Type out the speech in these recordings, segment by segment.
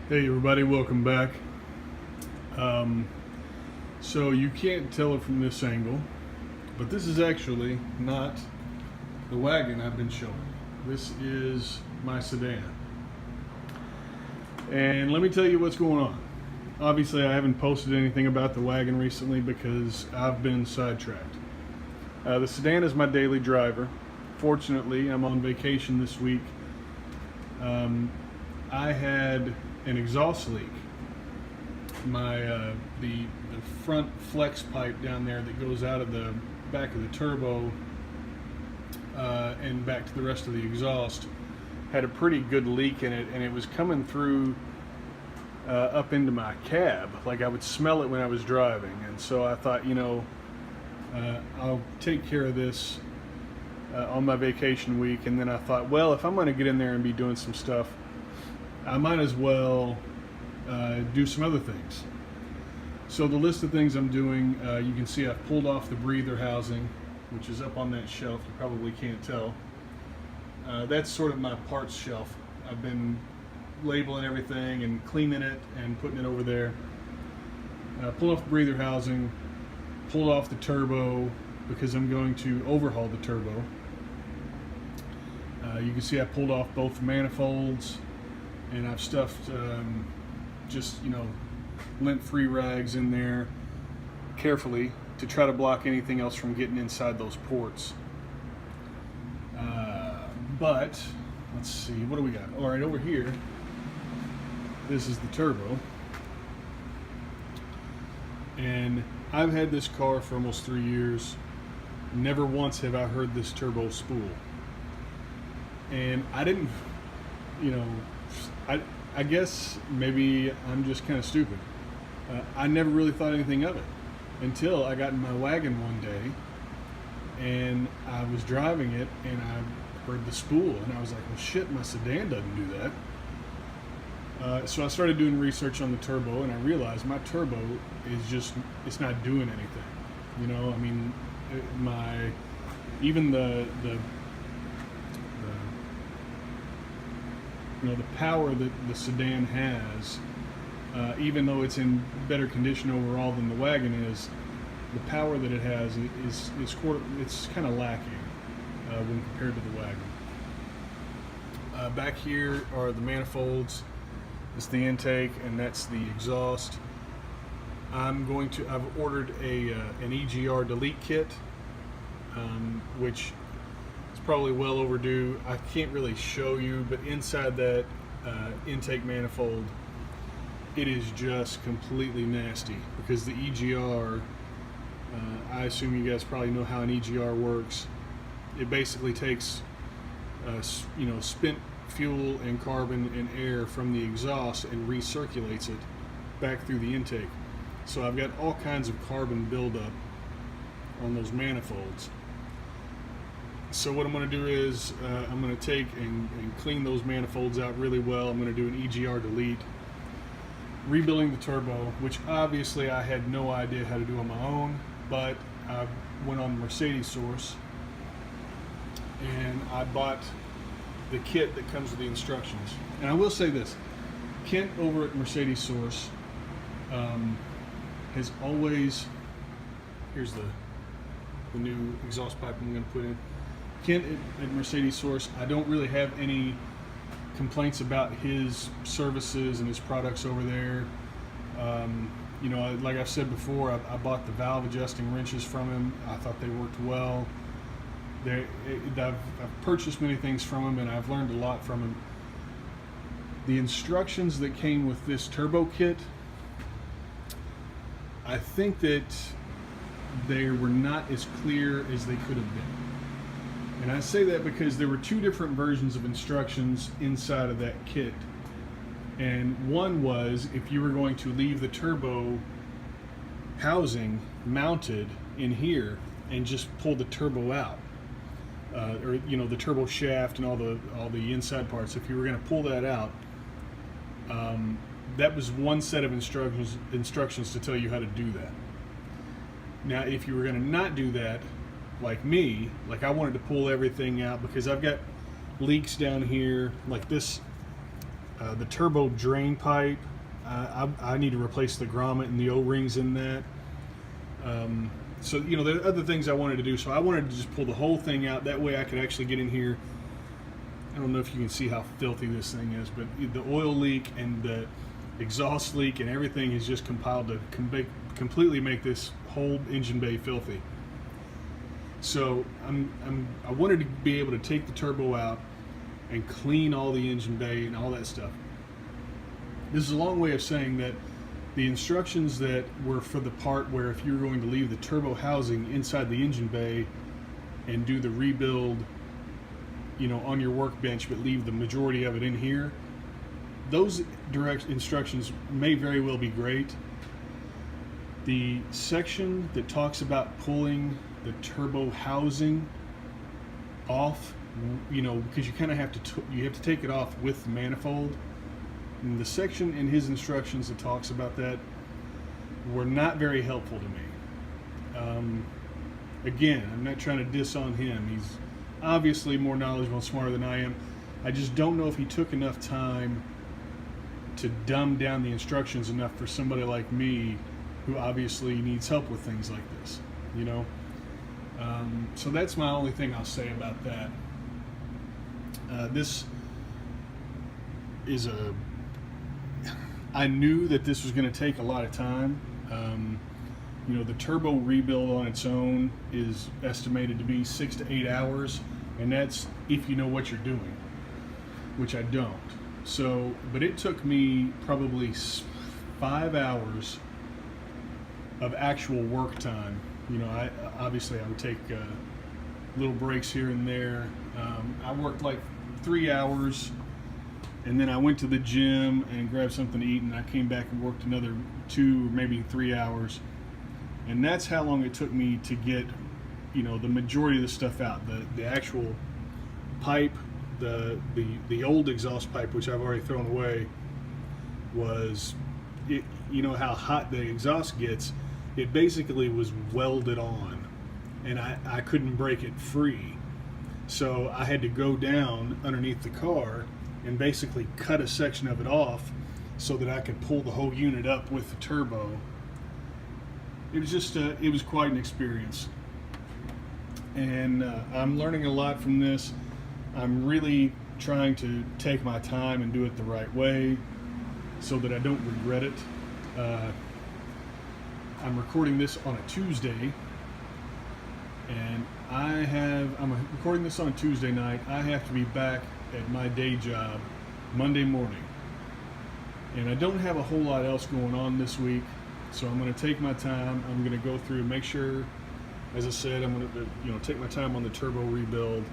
Hey everybody, welcome back. So you can't tell it from this angle, but this is actually not the wagon I've been showing. This is my sedan. And let me tell you what's going on. Obviously I haven't posted anything about the wagon recently because I've been sidetracked. The sedan is my daily driver. Fortunately, I'm on vacation this week. I had an exhaust leak. My the front flex pipe down there that goes out of the back of the turbo and back to the rest of the exhaust had a pretty good leak in it, and it was coming through up into my cab. Like I would smell it when I was driving, and so I thought, I'll take care of this on my vacation week. And then I thought, well, if I'm going to get in there and be doing some stuff, I might as well do some other things. So the list of things I'm doing, you can see I've pulled off the breather housing, which is up on that shelf. You probably can't tell. That's sort of my parts shelf. I've been labeling everything and cleaning it and putting it over there. Pulled off the breather housing, pulled off the turbo because I'm going to overhaul the turbo. You can see I pulled off both manifolds, and I've stuffed just lint-free rags in there carefully to try to block anything else from getting inside those ports. But let's see, what do we got? All right, over here, this is the turbo, and I've had this car for almost 3 years. Never once have I heard this turbo spool, and I didn't, I guess maybe I'm just kind of stupid. I never really thought anything of it until I got in my wagon one day and I was driving it and I heard the spool, and I was like, well shit, my sedan doesn't do that. So I started doing research on the turbo, and I realized my turbo is just, it's not doing anything. I mean, even the the power that the sedan has, even though it's in better condition overall than the wagon is, the power that it has is it's kind of lacking when compared to the wagon. Back here are the manifolds. It's the intake, and that's the exhaust. I've ordered an EGR delete kit, which probably well overdue. I can't really show you, but inside that intake manifold, it is just completely nasty because the EGR, I assume you guys probably know how an EGR works. It basically takes spent fuel and carbon and air from the exhaust and recirculates it back through the intake. So I've got all kinds of carbon buildup on those manifolds. So what I'm going to do is I'm going to take and clean those manifolds out really well. I'm going to do an EGR delete, rebuilding the turbo, which obviously I had no idea how to do on my own, but I went on Mercedes Source and I bought the kit that comes with the instructions. And I will say this, Kent over at Mercedes Source has always, here's the new exhaust pipe I'm going to put in. Kent at Mercedes Source, I don't really have any complaints about his services and his products over there. Like I've said before, I bought the valve adjusting wrenches from him. I thought they worked well. I've purchased many things from him, and I've learned a lot from him. The instructions that came with this turbo kit, I think that they were not as clear as they could have been. And I say that because there were two different versions of instructions inside of that kit. And one was if you were going to leave the turbo housing mounted in here and just pull the turbo out, or the turbo shaft and all the inside parts. If you were going to pull that out, that was one set of instructions to tell you how to do that. Now, if you were going to not do that, like me, like I wanted to pull everything out because I've got leaks down here, like this The turbo drain pipe, I need to replace the grommet and the O-rings in that. So, you know, there are other things I wanted to do. So I wanted to just pull the whole thing out. That way I could actually get in here. I don't know if you can see how filthy this thing is, but the oil leak and the exhaust leak and everything is just compiled to completely make this whole engine bay filthy. So I wanted to be able to take the turbo out and clean all the engine bay and all that stuff. This is a long way of saying that the instructions that were for the part where if you're going to leave the turbo housing inside the engine bay and do the rebuild, you know, on your workbench, but leave the majority of it in here, those direct instructions may very well be great. The section that talks about pulling the turbo housing off, you know, because you kind of have to take it off with the manifold. And the section in his instructions that talks about that were not very helpful to me. Again, I'm not trying to diss on him. He's obviously more knowledgeable and smarter than I am. I just don't know if he took enough time to dumb down the instructions enough for somebody like me who obviously needs help with things like this, you know. So that's my only thing I'll say about that. This is I knew that this was going to take a lot of time. You know, the turbo rebuild on its own is estimated to be 6 to 8 hours, and that's if you know what you're doing, which I don't. So, but it took me probably 5 hours of actual work time. You know, I would take little breaks here and there. I worked like 3 hours, and then I went to the gym and grabbed something to eat, and I came back and worked another 2 or maybe 3 hours. And that's how long it took me to get, you know, the majority of the stuff out. The actual pipe, the old exhaust pipe, which I've already thrown away, was, it, you know how hot the exhaust gets, it basically was welded on, and I couldn't break it free. So I had to go down underneath the car and basically cut a section of it off so that I could pull the whole unit up with the turbo. It was just, it was quite an experience. And I'm learning a lot from this. I'm really trying to take my time and do it the right way so that I don't regret it. I'm recording this on a Tuesday, and I'm recording this on a Tuesday night. I have to be back at my day job Monday morning, and I don't have a whole lot else going on this week, so I'm going to take my time. I'm going to go through and make sure, as I said, I'm going to, you know, take my time on the turbo rebuild,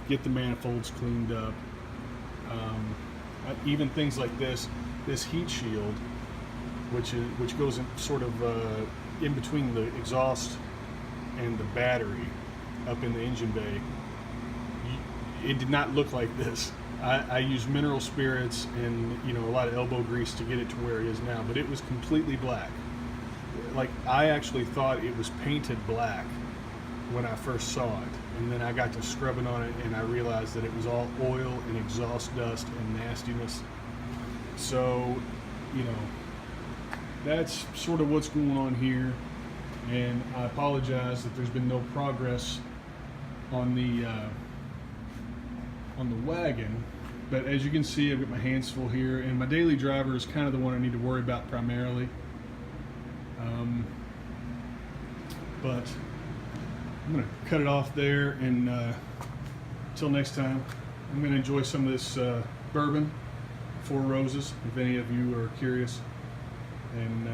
get the manifolds cleaned up, even things like this heat shield, which goes in sort of in between the exhaust and the battery up in the engine bay. It did not look like this. I used mineral spirits and, you know, a lot of elbow grease to get it to where it is now, but it was completely black. Like, I actually thought it was painted black when I first saw it, and then I got to scrubbing on it and I realized that it was all oil and exhaust dust and nastiness. So, you know, that's sort of what's going on here, and I apologize that there's been no progress on the wagon, but as you can see, I've got my hands full here, and my daily driver is kind of the one I need to worry about primarily. But I'm going to cut it off there, and until next time, I'm going to enjoy some of this bourbon, Four Roses, if any of you are curious, and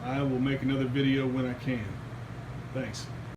I will make another video when I can. Thanks.